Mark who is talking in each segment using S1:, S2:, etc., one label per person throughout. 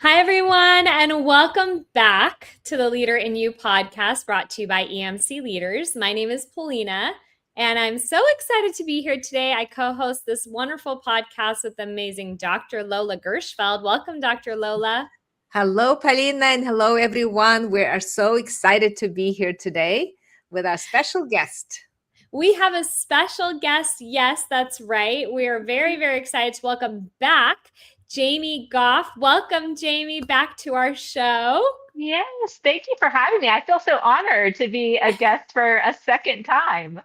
S1: Hi, everyone, and welcome back to the Leader in You podcast brought to you by EMC Leaders. My name is Polina, and I'm so excited to be here today. I co host this wonderful podcast with the amazing Dr. Lola Gershfeld. Welcome, Dr. Lola.
S2: Hello, Polina, and hello, everyone. We are so excited to be here today with our special guest.
S1: We have a special guest. Yes, that's right. We are very, very excited to welcome back Jaime Goff. Welcome, Jaime, back to our show.
S3: Yes, thank you for having me. I feel so honored to be a guest for a second time.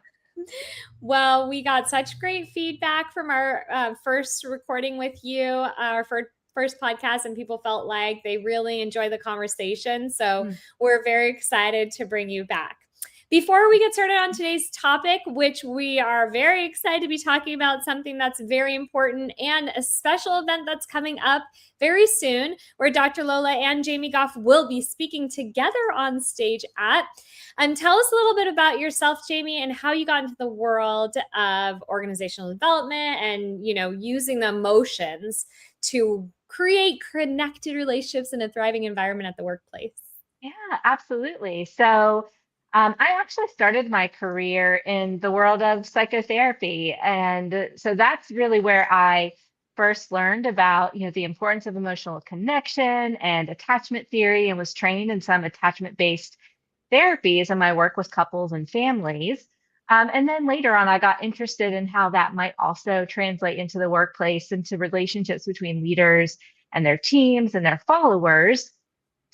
S1: Well, we got such great feedback from our first recording with you, our first podcast, and people felt like they really enjoyed the conversation. So we're very excited to bring you back. Before we get started on today's topic, which we are very excited to be talking about, something that's very important and a special event that's coming up very soon, where Dr. Lola and Jaime Goff will be speaking together on stage at. Tell us a little bit about yourself, Jaime, and how you got into the world of organizational development and, using the emotions to create connected relationships and a thriving environment at the workplace.
S3: Yeah, absolutely. So, I actually started my career in the world of psychotherapy. And so that's really where I first learned about, the importance of emotional connection and attachment theory, and was trained in some attachment-based therapies in my work with couples and families. And then later on, I got interested in how that might also translate into the workplace, into relationships between leaders and their teams and their followers.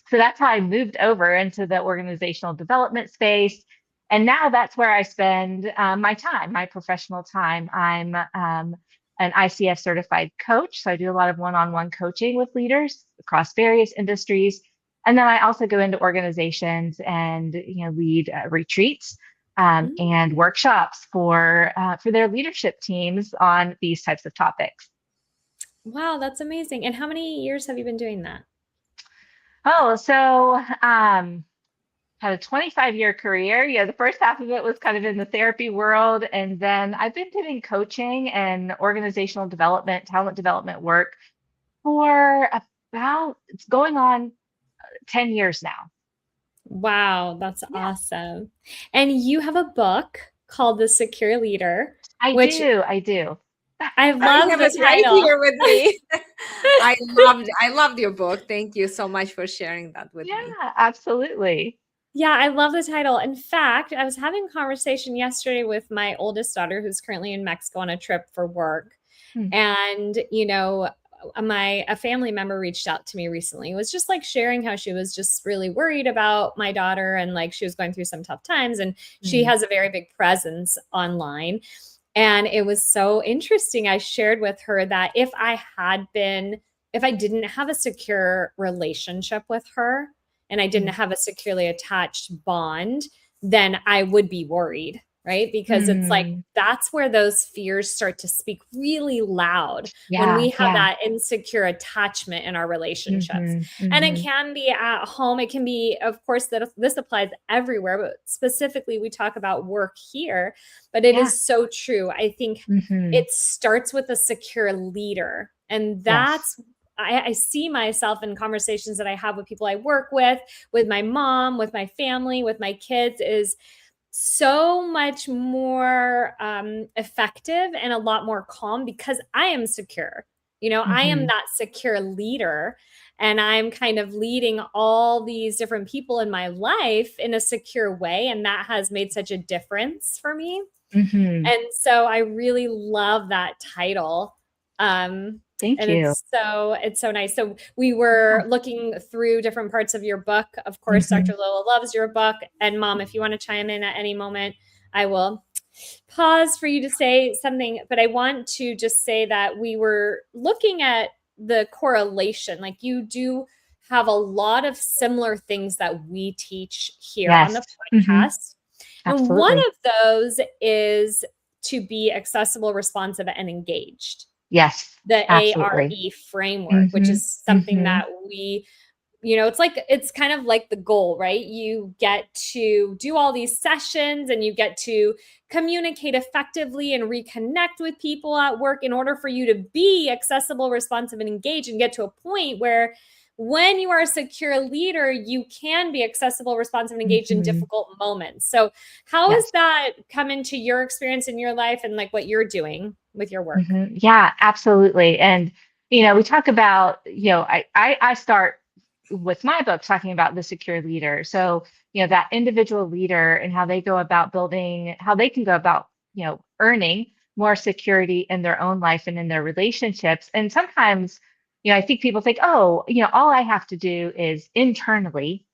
S3: So that's how I moved over into the organizational development space. And now that's where I spend my time, my professional time. I'm an ICF certified coach. So I do a lot of one-on-one coaching with leaders across various industries. And then I also go into organizations and lead retreats and workshops for their leadership teams on these types of topics.
S1: Wow, that's amazing. And how many years have you been doing that?
S3: Oh, so had a 25-year career. Yeah, the first half of it was kind of in the therapy world. And then I've been doing coaching and organizational development, talent development work for it's going on 10 years now.
S1: Wow, that's awesome. And you have a book called The Secure Leader.
S3: I do.
S1: I love the title.
S2: Right here with me. I loved your book. Thank you so much for sharing that with me.
S3: Yeah, absolutely.
S1: Yeah, I love the title. In fact, I was having a conversation yesterday with my oldest daughter, who's currently in Mexico on a trip for work. And, a family member reached out to me recently. It was just like sharing how she was just really worried about my daughter, and like she was going through some tough times, and she has a very big presence online. And it was so interesting. I shared with her that if I didn't have a secure relationship with her, and I didn't have a securely attached bond, then I would be worried, right? Because it's like, that's where those fears start to speak really loud when we have that insecure attachment in our relationships. And it can be at home. It can be, of course, that this applies everywhere, but specifically we talk about work here, but it is so true. I think it starts with a secure leader. And that's I see myself in conversations that I have with people I work with my mom, with my family, with my kids, is so much more effective and a lot more calm because I am secure. I am that secure leader, and I'm kind of leading all these different people in my life in a secure way. And that has made such a difference for me. And so I really love that title.
S3: Thank you.
S1: It's so nice. So we were looking through different parts of your book. Of course, Dr. Lola loves your book. And Mom, if you want to chime in at any moment, I will pause for you to say something. But I want to just say that we were looking at the correlation. Like, you do have a lot of similar things that we teach here on the podcast. And one of those is to be accessible, responsive, and engaged.
S3: Yes.
S1: The
S3: absolutely.
S1: ARE framework, which is something that we, it's kind of like the goal, right? You get to do all these sessions and you get to communicate effectively and reconnect with people at work in order for you to be accessible, responsive, and engaged, and get to a point where when you are a secure leader, you can be accessible, responsive, and engaged in difficult moments. So how has that come into your experience in your life and like what you're doing with your work?
S3: Yeah, absolutely. And, we talk about, I start with my book talking about the secure leader. So, that individual leader and how they go about building, how they can go about, earning more security in their own life and in their relationships. And sometimes, I think people think, oh, all I have to do is internally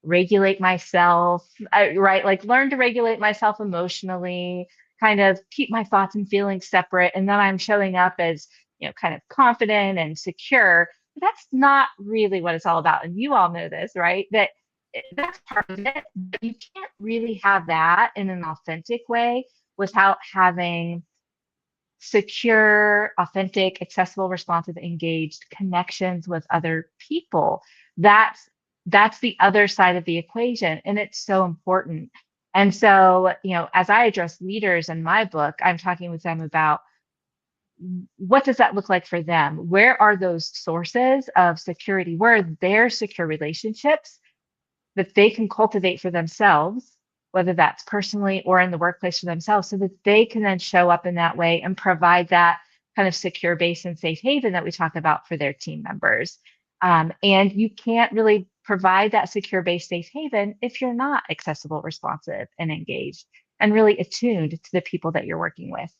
S3: regulate myself, right? Like learn to regulate myself emotionally, kind of keep my thoughts and feelings separate. And then I'm showing up as, kind of confident and secure. But that's not really what it's all about. And you all know this, right? That's part of it. But you can't really have that in an authentic way without having secure, authentic, accessible, responsive, engaged connections with other people. That's the other side of the equation, and it's so important. And so, as I address leaders in my book, I'm talking with them about what does that look like for them? Where are those sources of security? Where are their secure relationships that they can cultivate for themselves, whether that's personally or in the workplace for themselves, so that they can then show up in that way and provide that kind of secure base and safe haven that we talk about for their team members. And you can't really provide that secure base, safe haven if you're not accessible, responsive, and engaged, and really attuned to the people that you're working with.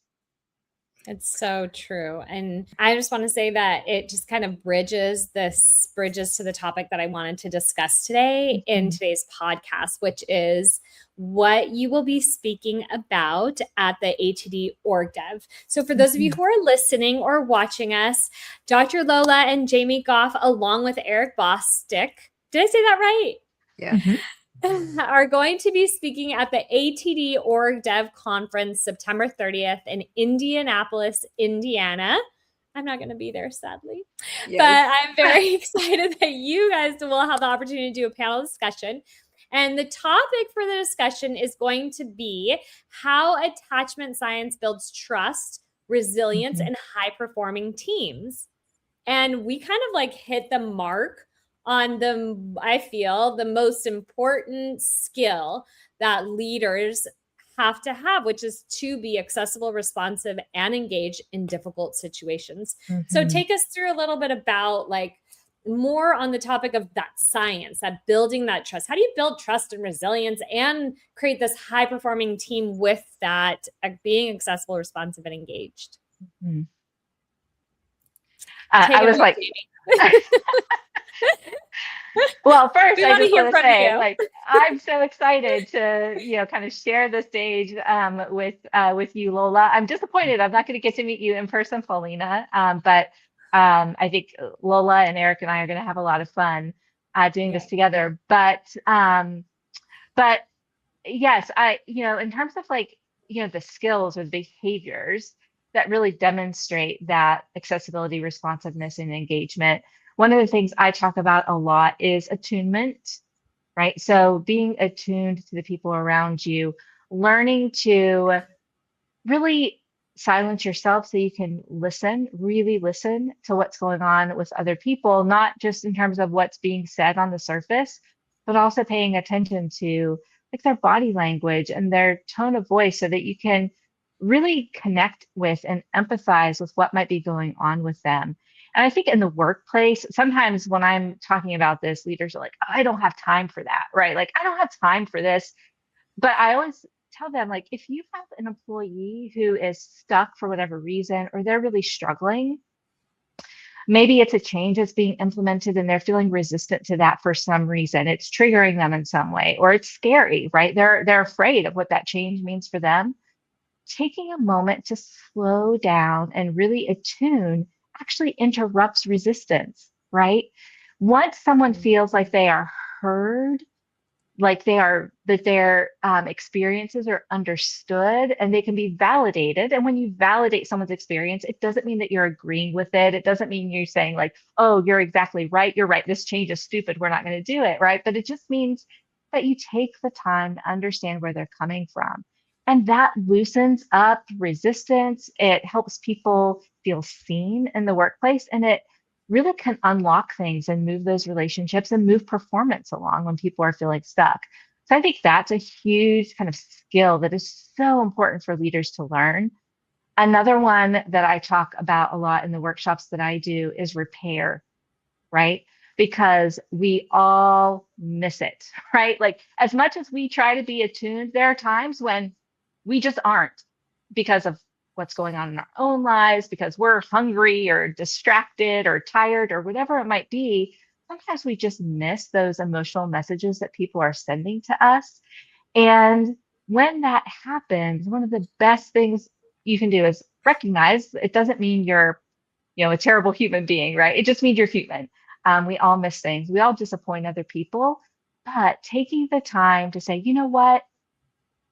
S1: It's so true. And I just want to say that it just kind of bridges to the topic that I wanted to discuss today in today's podcast, which is what you will be speaking about at the ATD Org Dev. So for those of you who are listening or watching us, Dr. Lola and Jaime Goff, along with Eric Bostick, did I say that right?
S2: Yeah.
S1: Are going to be speaking at the ATD Org Dev Conference September 30th in Indianapolis, Indiana. I'm not going to be there, sadly, but I'm very excited that you guys will have the opportunity to do a panel discussion. And the topic for the discussion is going to be how attachment science builds trust, resilience, and high-performing teams. And we kind of like hit the mark on I feel, the most important skill that leaders have to have, which is to be accessible, responsive, and engaged in difficult situations. So take us through a little bit about like more on the topic of that science, that building that trust. How do you build trust and resilience and create this high performing team with that being accessible, responsive, and engaged?
S3: I was like, well, first I just want to say, like, I'm so excited to, kind of share the stage with you, Lola. I'm disappointed I'm not going to get to meet you in person, Polina. But I think Lola and Eric and I are going to have a lot of fun doing this together. But yes, in terms of like, the skills or the behaviors that really demonstrate that accessibility, responsiveness, and engagement, one of the things I talk about a lot is attunement, right? So being attuned to the people around you, learning to really silence yourself so you can listen, really listen to what's going on with other people, not just in terms of what's being said on the surface, but also paying attention to like their body language and their tone of voice so that you can really connect with and empathize with what might be going on with them. And I think in the workplace, sometimes when I'm talking about this, leaders are like, oh, I don't have time for that, right? Like, I don't have time for this. But I always tell them, like, if you have an employee who is stuck for whatever reason, or they're really struggling, maybe it's a change that's being implemented and they're feeling resistant to that for some reason. It's triggering them in some way, or it's scary, right? They're afraid of what that change means for them. Taking a moment to slow down and really attune actually interrupts resistance, right? Once someone feels like they are heard, like that their experiences are understood and they can be validated. And when you validate someone's experience, it doesn't mean that you're agreeing with it. It doesn't mean you're saying like, oh, you're exactly right. You're right. This change is stupid. We're not going to do it. Right. But it just means that you take the time to understand where they're coming from. And that loosens up resistance. It helps people feel seen in the workplace, and it really can unlock things and move those relationships and move performance along when people are feeling stuck. So I think that's a huge kind of skill that is so important for leaders to learn. Another one that I talk about a lot in the workshops that I do is repair, right? Because we all miss it, right? Like as much as we try to be attuned, there are times when we just aren't because of what's going on in our own lives, because we're hungry or distracted or tired or whatever it might be. Sometimes we just miss those emotional messages that people are sending to us. And when that happens, one of the best things you can do is recognize it doesn't mean you're a terrible human being, right? It just means you're human. We all miss things. We all disappoint other people. But taking the time to say, you know what?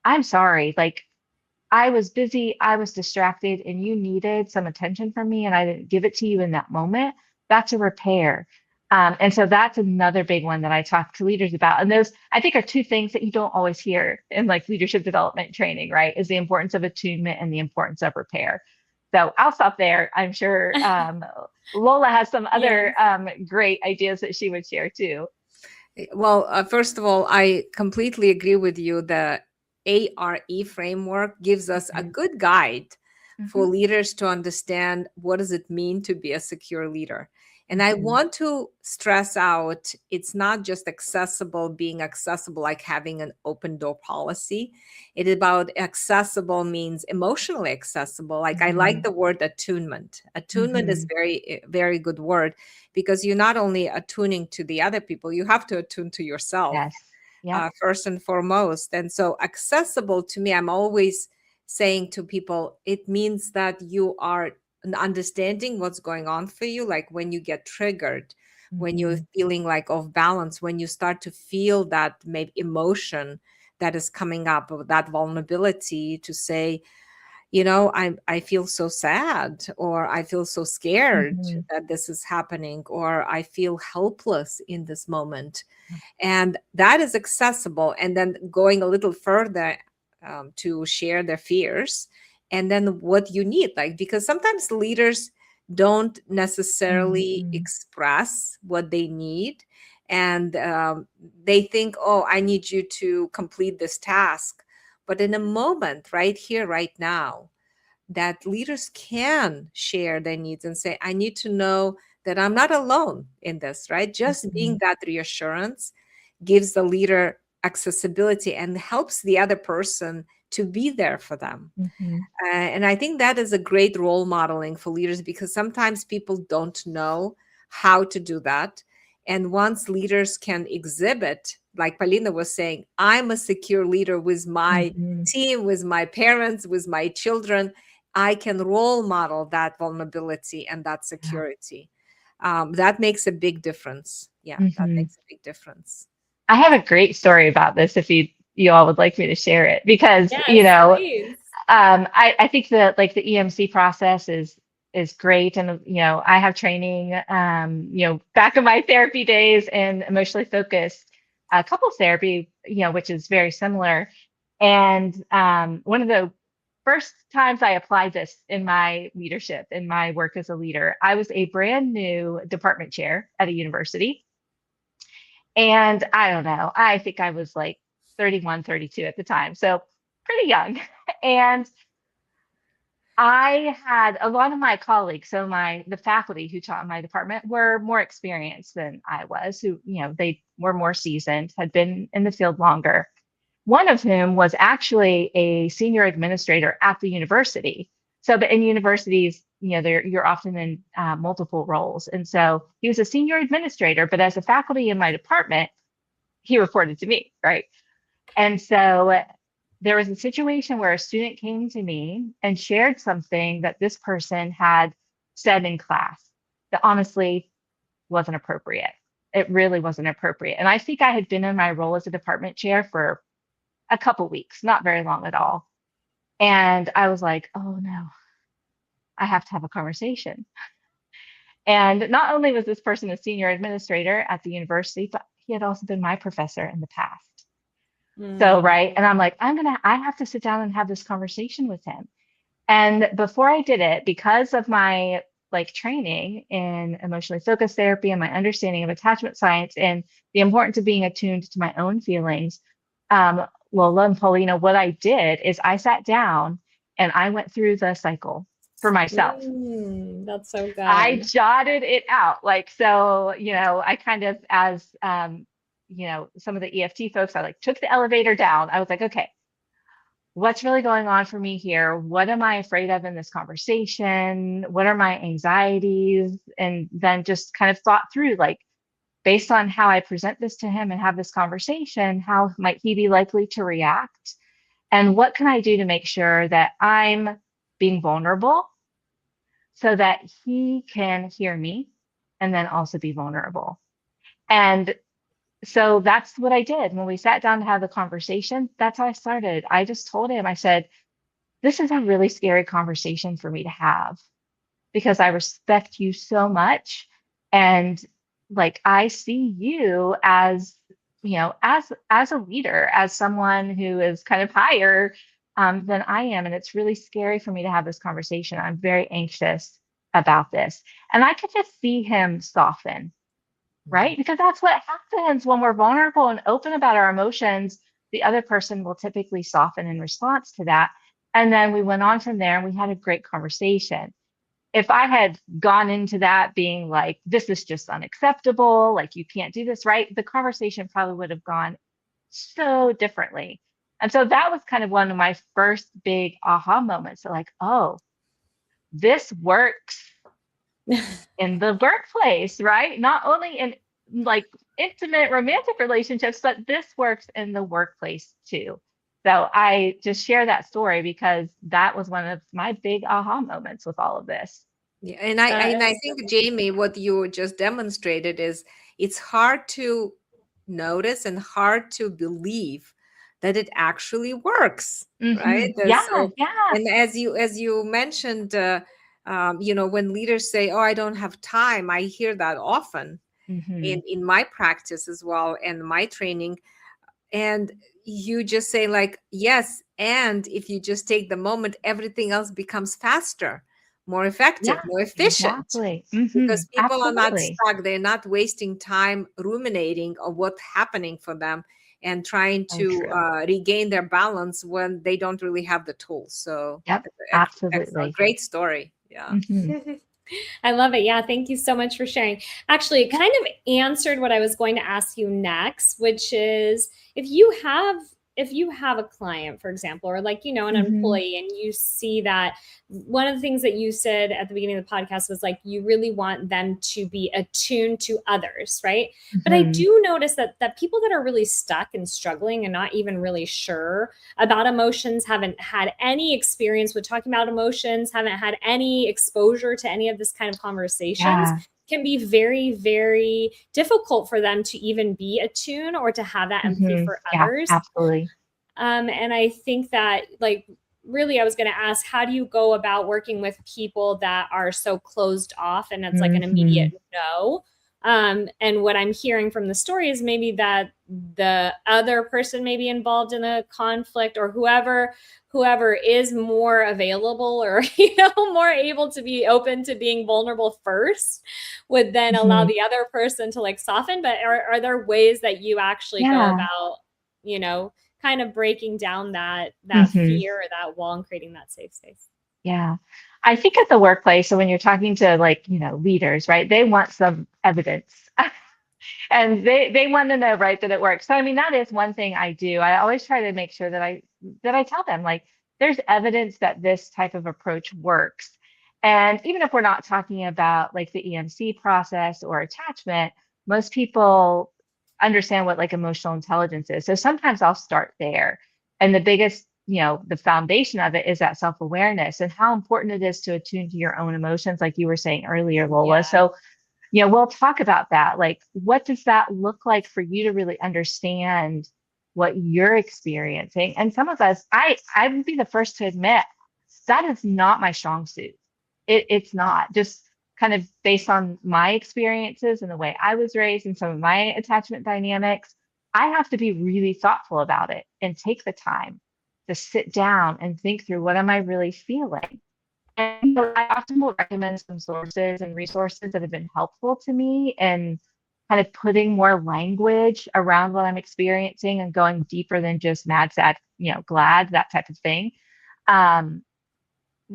S3: I'm sorry. Like I was busy, I was distracted, and you needed some attention from me, and I didn't give it to you in that moment. That's a repair. And so that's another big one that I talk to leaders about. And those, I think, are two things that you don't always hear in like leadership development training, right? Is the importance of attunement and the importance of repair. So I'll stop there. I'm sure Lola has some
S1: Yes.
S3: other great ideas that she would share too.
S2: Well, first of all, I completely agree with you. The ARE framework gives us a
S3: Mhm,
S2: good guide for
S3: mhm,
S2: leaders to understand what does it mean to be a secure leader. And I
S3: mhm,
S2: want to stress out it's not just accessible, being accessible like having an open door policy. It is about accessible means emotionally accessible. Like I like
S3: mhm,
S2: the word attunement. Attunement is
S3: mhm.
S2: very good word because you're not only attuning to the other people, you have to attune to yourself
S3: Yes. Yep.
S2: first and foremost. And so, accessible to me, I'm always saying to people, it means that you are understanding what's going on for you. Like when you get triggered, when you're
S3: Mhm,
S2: feeling like off balance, when you start to feel that maybe emotion that is coming up, or that vulnerability to say, I feel so sad, or I feel so scared
S3: mhm.
S2: that this is happening, or I feel helpless in this moment. And that is accessible. And then going a little further, to share their fears, and then what you need, like, because sometimes leaders don't necessarily
S3: Mhm.
S2: express what they need. And they think, oh, I need you to complete this task. But in a moment, right here, right now, that leaders can share their needs and say, I need to know that I'm not alone in this, right? Just being
S3: Mhm,
S2: that reassurance gives the leader accessibility and helps the other person to be there for them.
S3: mhm,
S2: And I think that is a great role modeling for leaders because sometimes people don't know how to do that. And once leaders can exhibit, like Polina was saying, I'm a secure leader with my
S3: mhm.
S2: team, with my parents, with my children, I can role model that vulnerability and that
S3: Yeah.
S2: security. That makes a big difference. Yeah, that
S3: Mhm.
S2: makes a big difference.
S3: I have a great story about this if you all would like me to share it because
S1: Yes, please.
S3: I think that like the EMC process is great, and I have training back in my therapy days in emotionally focused couples therapy, which is very similar. And one of the first times I applied this in my leadership, in my work as a leader, I was a brand new department chair at a university. And I don't know, I think I was like 31, 32 at the time. So pretty young. And I had a lot of my colleagues, so the faculty who taught in my department were more experienced than I was, who, they were more seasoned, had been in the field longer. One of whom was actually a senior administrator at the university. So, but in universities, you're often in multiple roles. And so he was a senior administrator, but as a faculty in my department, he reported to me, right? And so there was a situation where a student came to me and shared something that this person had said in class that honestly wasn't appropriate. It really wasn't appropriate. And I think I had been in my role as a department chair for a couple weeks, not very long at all. And I was like, oh no, I have to have a conversation. And not only was this person a senior administrator at the university, but he had also been my professor in the past. So,
S1: Mm.
S3: right. And I'm like, I have to sit down and have this conversation with him. And before I did it, because of my like training in emotionally focused therapy and my understanding of attachment science and the importance of being attuned to my own feelings, Lola and Paulina, what I did is I sat down and I went through the cycle for myself.
S1: That's so
S3: I
S1: good.
S3: jotted it out. Like, so, I kind of, as, some of the EFT folks, I like took the elevator down. I was like, okay, what's really going on for me here? What am I afraid of in this conversation? What are my anxieties? And then just kind of thought through, like, based on how I present this to him and have this conversation, how might he be likely to react? And what can I do to make sure that I'm being vulnerable so that he can hear me and then also be vulnerable? And so that's what I did. When we sat down to have the conversation, that's how I started. I just told him, I said, this is a really scary conversation for me to have because I respect you so much. And like, I see you as, as a leader, as someone who is kind of higher than I am. And it's really scary for me to have this conversation. I'm very anxious about this. And I could just see him soften, right? Because that's what happens when we're vulnerable and open about our emotions. The other person will typically soften in response to that. And then we went on from there and we had a great conversation. If I had gone into that being like, this is just unacceptable, like you can't do this, right? The conversation probably would have gone so differently. And so that was kind of one of my first big aha moments. So like, oh, this works in the workplace, right? Not only in like intimate romantic relationships, but this works in the workplace too. So I just share that story because that was one of my big aha moments with all of this.
S2: Yeah, and I
S1: Is
S2: think, Jamie, what you just demonstrated is it's hard to notice and hard to believe that it actually works, right?
S3: Yeah,
S2: So,
S3: yeah.
S2: and as you mentioned, when leaders say, "Oh, I don't have time," I hear that often
S3: Hmm.
S2: in my practice as well and my training. And you just say like, yes, and if you just take the moment, everything else becomes faster, more effective,
S3: Yeah,
S2: more efficient,
S3: exactly.
S2: because people are not
S3: Absolutely.
S2: stuck. They're not wasting time ruminating on what's happening for them and trying
S3: So
S2: to
S3: true.
S2: regain their balance when they don't really have the tools. So
S3: Yep,
S2: excellent,
S3: absolutely.
S2: great story. Yeah.
S3: Hmm.
S1: I love it. Yeah, thank you so much for sharing. Actually, it kind of answered what I was going to ask you next, which is if you have a client, for example, or like, an
S3: Hmm.
S1: employee, and you see that one of the things that you said at the beginning of the podcast was like you really want them to be attuned to others, right? But I
S3: Hmm.
S1: do notice that people that are really stuck and struggling and not even really sure about emotions, haven't had any experience with talking about emotions, haven't had any exposure to any of this kind of conversations,
S3: Yeah.
S1: can be very, very difficult for them to even be attuned or to have that empathy for
S3: Yeah,
S1: others.
S3: absolutely.
S1: And I think that, like, really, I was going to ask, how do you go about working with people that are so closed off and it's like an
S3: Hmm.
S1: immediate no? And what I'm hearing from the story is maybe that the other person may be involved in a conflict, or whoever is more available, or more able to be open to being vulnerable first, would then allow
S3: Hmm.
S1: the other person to like soften. But are there ways that you actually go
S3: Yeah.
S1: about, you know, kind of breaking down that
S3: Hmm.
S1: fear or that wall and creating that safe space?
S3: Yeah. I think at the workplace, so when you're talking to like, leaders, right, they want some evidence. And they want to know, right, that it works. So I mean, that is one thing I do. I always try to make sure that I tell them like there's evidence that this type of approach works. And even if we're not talking about like the EMC process or attachment, most people understand what like emotional intelligence is. So sometimes I'll start there. And the biggest, the foundation of it is that self-awareness and how important it is to attune to your own emotions, like you were saying earlier, Lola.
S1: Yeah.
S3: So we'll talk about that. Like, what does that look like for you to really understand what you're experiencing? And some of us, I would be the first to admit that is not my strong suit. It's not just kind of based on my experiences and the way I was raised and some of my attachment dynamics. I have to be really thoughtful about it and take the time to sit down and think through what am I really feeling? And you know, I often will recommend some sources and resources that have been helpful to me and kind of putting more language around what I'm experiencing and going deeper than just mad, sad, you know, glad, that type of thing. Um,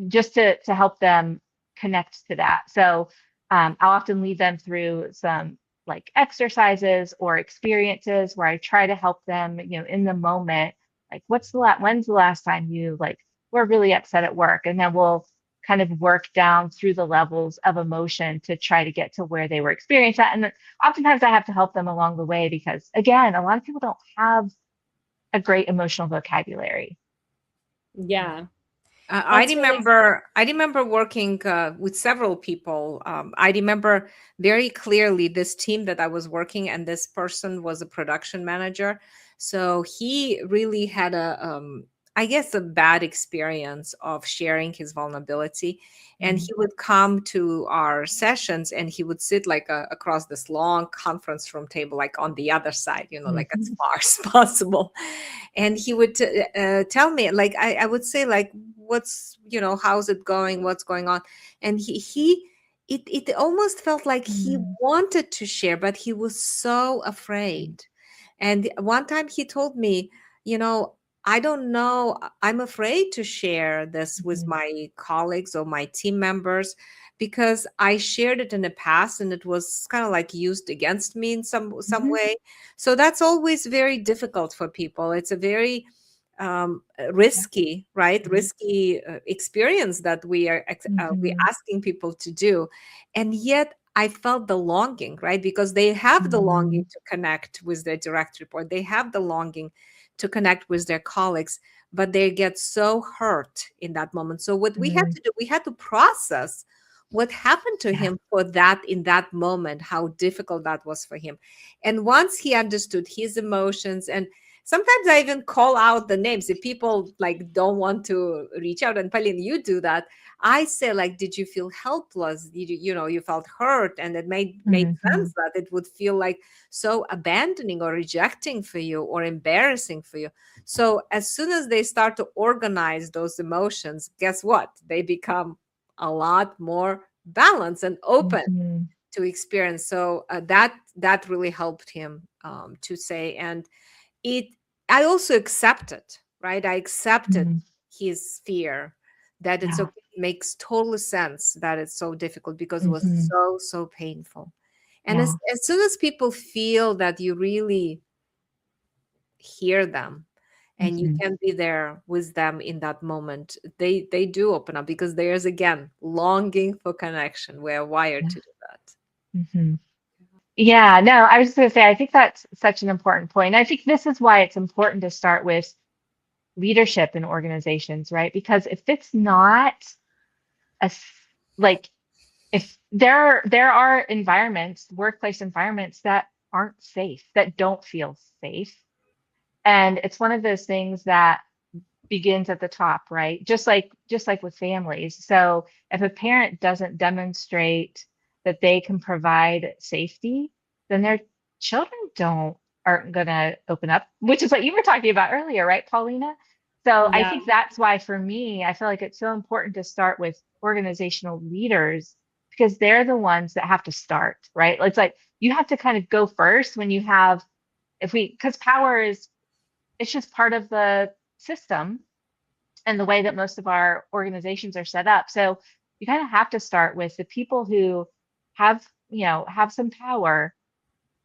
S3: just to help them connect to that. So I'll often lead them through some like exercises or experiences where I try to help them, you know, in the moment, like when's the last time you like were really upset at work? And then we'll kind of work down through the levels of emotion to try to get to where they were experiencing that. And then oftentimes I have to help them along the way because again, a lot of people don't have a great emotional vocabulary.
S1: Yeah.
S2: I
S1: That's really
S2: remember, I remember working with several people. I remember very clearly this team that I was working, and this person was a production manager. So he really had I guess, a bad experience of sharing his vulnerability. And
S3: Mm,
S2: he would come to our sessions, and he would sit like across this long conference room table, like on the other side, like as
S3: mhm,
S2: far as possible. And he would tell me, like, I would say, like, what's, how's it going, what's going on. And it almost felt like he
S3: mm,
S2: wanted to share, but he was so afraid. And one time he told me, you know I don't know, I'm afraid to share this with
S3: mhm,
S2: my colleagues or my team members, because I shared it in the past and it was kind of like used against me in some
S3: mhm,
S2: way. So that's always very difficult for people. It's a very
S3: yeah,
S2: risky, right?
S3: mhm,
S2: Risky experience that we
S3: mhm,
S2: asking people to do. And yet I felt the longing, right? Because they have the longing
S3: mhm,
S2: to connect with their direct report. They have the longing to connect with their colleagues, but they get so hurt in that moment. So what we had
S3: mhm,
S2: to do, we had to process what happened to
S3: yeah,
S2: him for that, in that moment, how difficult that was for him. And once he understood his emotions, and sometimes I even call out the names if people like don't want to reach out, and Pauline, you do that. I say, like, did you feel helpless? Did you felt hurt? And it made
S3: mhm,
S2: sense that it would feel like so abandoning or rejecting for you or embarrassing for you. So as soon as they start to organize those emotions, guess what? They become a lot more balanced and open
S3: mhm,
S2: to experience. So that really helped him to say. And it I also accepted, right? I accepted
S3: mhm,
S2: his fear, that it's
S3: yeah,
S2: okay. It makes total sense that it's so difficult because it was
S3: mhm,
S2: so painful. And
S3: yeah,
S2: as soon as people feel that you really hear them and you
S3: mhm,
S2: can be there with them in that moment, they do open up, because there's again longing for connection. We're wired
S3: yeah,
S2: to do that.
S3: mhm. Yeah, no, I was just gonna say, I think that's such an important point. I think this is why it's important to start with leadership in organizations, right? Because if it's not a like if there are environments, workplace environments that aren't safe, that don't feel safe. And it's one of those things that begins at the top, right? Just like with families. So if a parent doesn't demonstrate that they can provide safety, then their children aren't going to open up, which is what you were talking about earlier, right, Paulina? So I
S1: yeah.
S3: think that's why for me, I feel like it's so important to start with organizational leaders because they're the ones that have to start, right? It's like you have to kind of go first when you have if we because power is it's just part of the system and the way that most of our organizations are set up. So you kind of have to start with the people who have some power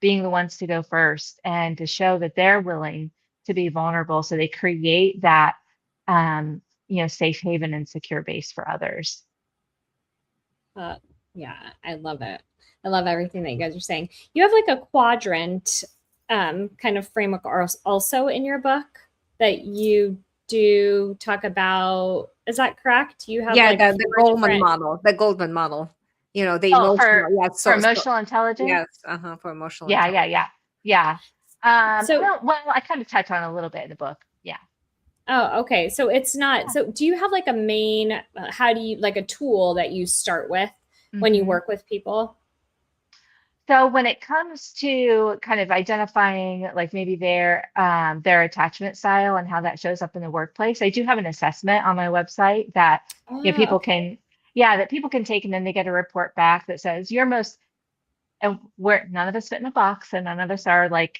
S3: being the ones to go first and to show that they're willing to be vulnerable. So they create that, safe haven and secure base for others.
S1: Uh, yeah, I love it. I love everything that you guys are saying. You have like a quadrant kind of framework also in your book that you do talk about. Is that correct? You have
S2: Yeah,
S1: like
S2: the
S1: four
S2: Goldman
S1: different.
S2: model, the Goldman model. The
S3: Oh,
S2: emotional,
S3: for
S2: yeah,
S3: for
S2: so
S3: emotional intelligence.
S2: yes, for emotional
S3: Yeah,
S2: intelligence.
S3: yeah, yeah, yeah.
S1: So,
S3: Well, I kind of touch on it a little bit in the book. Yeah.
S1: oh, okay. So it's not. So do you have like a main, how do you like a tool that you start with when you
S3: Hmm.
S1: work with people?
S3: So when it comes to kind of identifying like maybe their attachment style and how that shows up in the workplace, I do have an assessment on my website that
S1: Oh,
S3: people
S1: okay.
S3: yeah, that people can take, and then they get a report back that says your most, and we're none of us fit in a box, and none of us are like,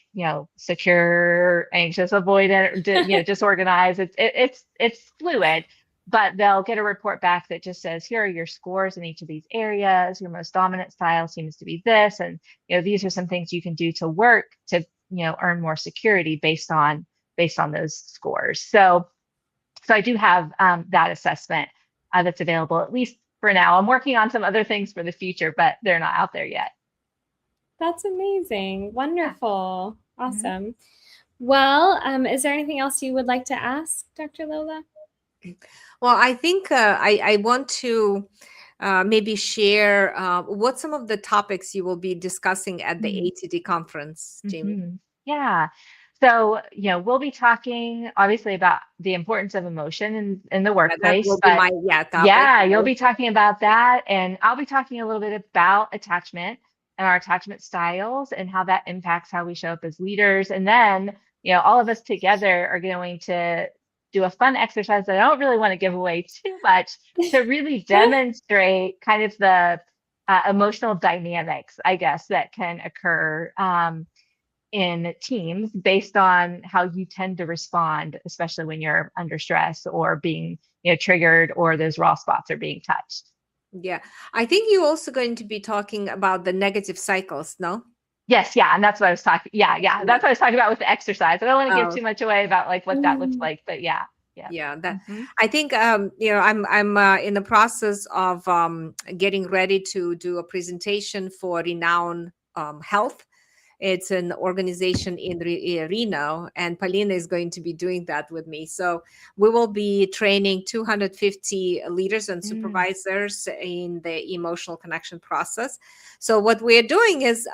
S3: secure, anxious, avoidant, or disorganized. It's fluid, but they'll get a report back that just says, here are your scores in each of these areas. Your most dominant style seems to be this, and these are some things you can do to work to earn more security based on those scores. So I do have that assessment that's available, at least for now. I'm working on some other things for the future, but they're not out there yet.
S1: That's amazing.
S3: Yeah.
S1: Wonderful.
S3: Mhm.
S1: Awesome. Well, is there anything else you would like to ask, Dr. Lola?
S2: Well, I think I want to maybe share what some of the topics you will be discussing at the
S3: Mhm.
S2: ATD conference, Jamie.
S3: Yeah. So, we'll be talking obviously about the importance of emotion in the
S2: That
S3: workplace,
S2: will be
S3: but
S2: my topic.
S3: yeah, you'll be talking about that. And I'll be talking a little bit about attachment and our attachment styles and how that impacts how we show up as leaders. And then, all of us together are going to do a fun exercise that I don't really want to give away too much, to really demonstrate kind of the emotional dynamics, I guess, that can occur in teams based on how you tend to respond, especially when you're under stress or being, triggered, or those raw spots are being touched.
S2: Yeah. I think you're also going to be talking about the negative cycles, no?
S3: Yes, yeah, and that's what I was talking. Yeah, yeah,
S2: Yeah.
S3: that's what I was talking about with the exercise. I don't want to give
S2: Oh,
S3: too much away about like what that looks
S1: Mm.
S3: like, but yeah, yeah.
S2: yeah. That
S3: Hmm.
S2: I think I'm in the process of getting ready to do a presentation for Renown Health. It's an organization in Reno, and Polina is going to be doing that with me. So we will be training 250 leaders and
S3: Mm,
S2: supervisors in the emotional connection process. So what we're doing is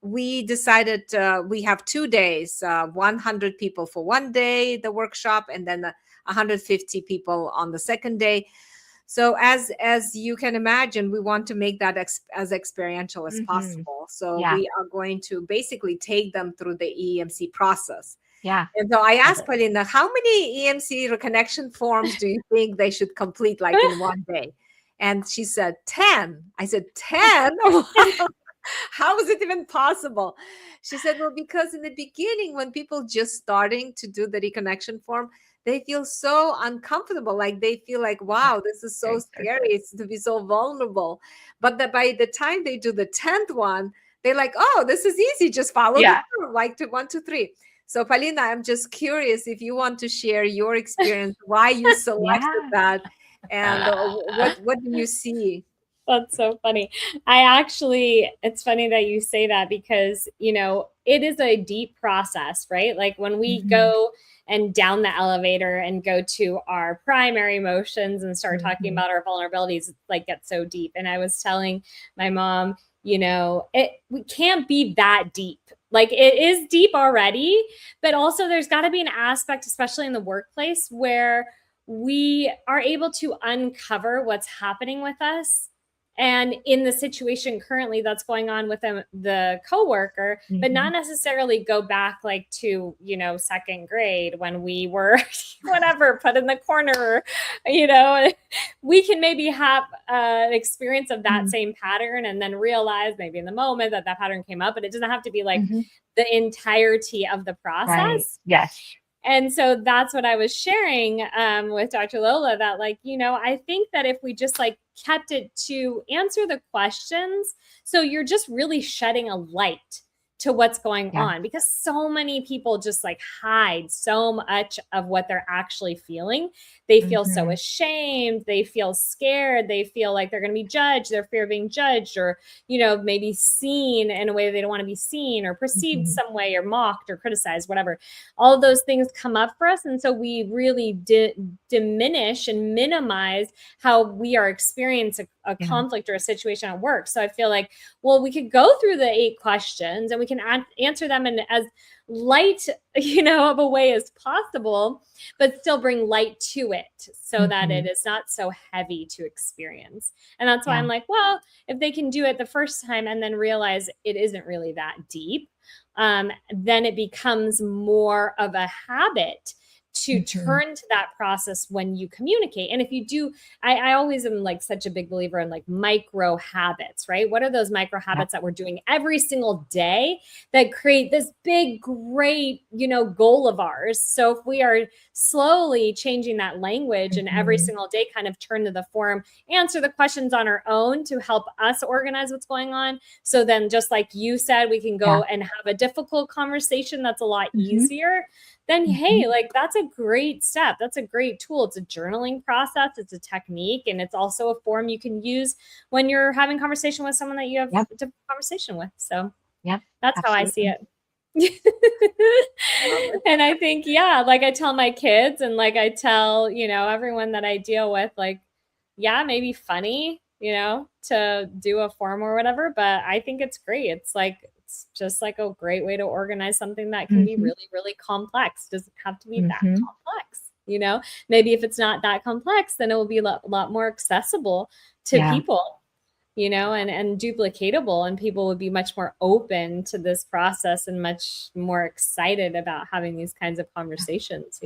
S2: we decided we have 2 days, 100 people for one day, the workshop, and then 150 people on the second day. So as you can imagine, we want to make that as experiential as
S3: hmm.
S2: possible. So
S3: Yeah,
S2: we are going to basically take them through the EMC process.
S3: yeah.
S2: And so I
S3: Love
S2: asked
S3: it.
S2: Paulina, how many EMC reconnection forms do you think they should complete like in one day? And she said 10. I said 10. How is it even possible? She said, well, because in the beginning, when people just starting to do the reconnection form, they feel so uncomfortable. Like they feel like,
S3: Yeah,
S2: wow, this is so
S3: very
S2: scary.
S3: surface.
S2: It's to be so vulnerable. But by the time they do the 10th one, they're like, oh, this is easy. Just follow the
S3: Yeah,
S2: form, like to 1, 2, 3. So, Palina, I'm just curious if you want to share your experience, why you selected
S3: yeah.
S2: that, and what do you see?
S1: That's so funny. It's funny that you say that because, it is a deep process, right? Like when we
S3: Hmm.
S1: go and down the elevator and go to our primary emotions and start talking
S3: Hmm.
S1: about our vulnerabilities, it like gets so deep. And I was telling my mom, we can't be that deep. Like it is deep already, but also there's got to be an aspect, especially in the workplace, where we are able to uncover what's happening with us and in the situation currently that's going on with the coworker, but
S3: Hmm.
S1: not necessarily go back like to second grade when we were whatever put in the corner. you know we can maybe have an experience of that same pattern and then realize maybe in the moment that pattern came up, but it doesn't have to be like
S3: Hmm.
S1: the entirety of the
S3: Right.
S1: process.
S3: Yes.
S1: And so that's what I was sharing with Dr. Lola, that I think that if we just like kept it to answer the questions, so you're just really shedding a light to what's going
S3: Yeah.
S1: on, because so many people just like hide so much of what they're actually feeling. They feel so
S3: Hmm.
S1: ashamed, they feel scared, they feel like they're going to be judged, their fear of being judged, or maybe seen in a way they don't want to be seen, or perceived
S3: Hmm.
S1: some way, or mocked or criticized, whatever. All of those things come up for us, and so we really diminish and minimize how we are experiencing a
S3: Yeah.
S1: conflict or a situation at work. So I feel like, well, we could go through the 8 questions and we can answer them in as light of a way as possible, but still bring light to it so that
S3: Hmm.
S1: it is not so heavy to experience. And that's why
S3: Yeah.
S1: I'm like, well, if they can do it the first time and then realize it isn't really that deep, then it becomes more of a habit to turn to that process when you communicate. And if you do, I always am like such a big believer in like micro habits, right? What are those micro habits that we're doing every single day that create this big, great, goal of ours? So if we are slowly changing that language and every single day kind of turn to the form, answer the questions on our own to help us organize what's going on. So then just like you said, we can go and have a difficult conversation that's a lot easier. Then, hey, like that's a great step. That's a great tool. It's a journaling process. It's a technique. And it's also a form you can use when you're having conversation with someone that you have a different conversation with. So that's how I see it. And I think, like I tell my kids and like I tell, everyone that I deal with, like, maybe funny, to do a form or whatever, but I think it's great. It's just like a great way to organize something that can be really, really complex. It doesn't have to be that complex, maybe if it's not that complex, then it will be a lot more accessible to people, and duplicatable, and people would be much more open to this process and much more excited about having these kinds of conversations.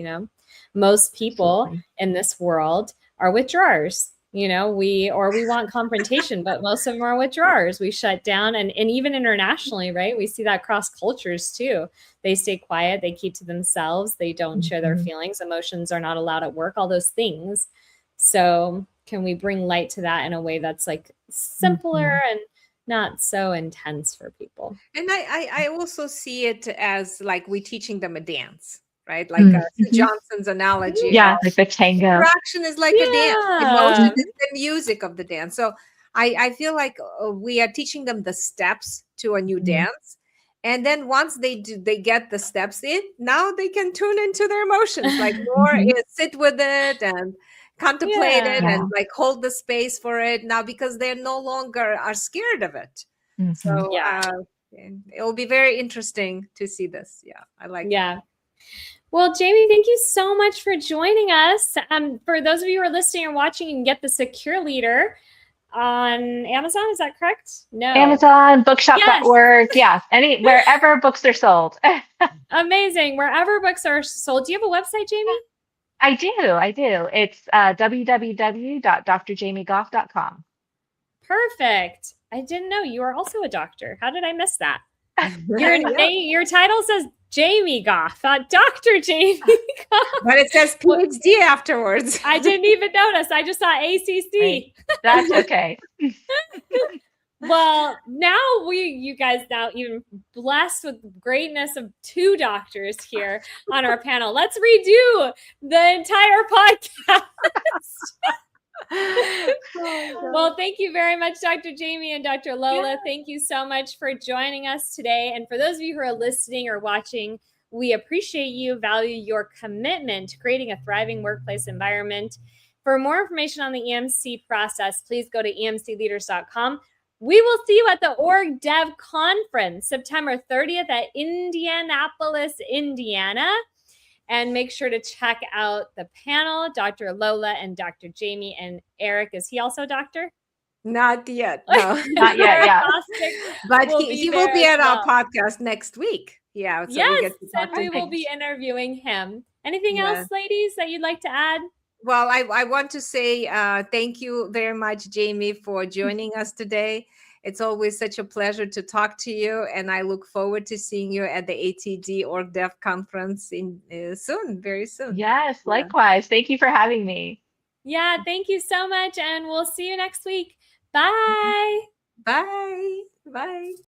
S1: Most people in this world are withdrawers. We want confrontation, but most of them are withdrawers. We shut down, and even internationally, right? We see that across cultures too. They stay quiet, they keep to themselves, they don't share their feelings, emotions are not allowed at work, all those things. So can we bring light to that in a way that's like simpler and not so intense for people?
S2: And I also see it as like we're teaching them a dance. Right? Like Johnson's analogy.
S3: Like the tango.
S2: Interaction is like a dance. Emotion is the music of the dance. So I feel like we are teaching them the steps to a new dance. And then once they get the steps in, now they can tune into their emotions, like more sit with it and contemplate it and like hold the space for it now, because they're no longer are scared of it. So it will be very interesting to see this. I like it.
S1: Well, Jaime, thank you so much for joining us. For those of you who are listening or watching, you can get the Secure Leader on Amazon. Is that correct? No.
S3: Amazon, bookshop.org. Wherever books are sold.
S1: Amazing. Wherever books are sold. Do you have a website, Jaime?
S3: I do. It's www.drjaimegoff.com.
S1: Perfect. I didn't know you are also a doctor. How did I miss that? Your title says Jaime Goff, not Dr. Jaime Goff.
S2: But it says PhD afterwards.
S1: I didn't even notice. I just saw ACC.
S3: Right. That's okay.
S1: Well, now you guys now even blessed with greatness of 2 doctors here on our panel. Let's redo the entire podcast. Well, thank you very much, Dr. Jaime and Dr. Lola. Thank you so much for joining us today. And for those of you who are listening or watching, we appreciate you, value your commitment to creating a thriving workplace environment. For more information on the EMC process, please go to emcleaders.com. We will see you at the Org Dev Conference, September 30th at Indianapolis, Indiana. And make sure to check out the panel, Dr. Lola and Dr. Jaime. And Eric, is he also a doctor?
S2: Not yet. No.
S3: Not yet.
S2: But he will be at our podcast next week. So
S1: we will be interviewing him. Anything else, ladies, that you'd like to add?
S2: Well, I want to say thank you very much, Jaime, for joining us today. It's always such a pleasure to talk to you, and I look forward to seeing you at the ATD Org Dev Conference very soon.
S3: Yes, likewise. Thank you for having me.
S1: Yeah, thank you so much, and we'll see you next week. Bye.
S2: Bye. Bye.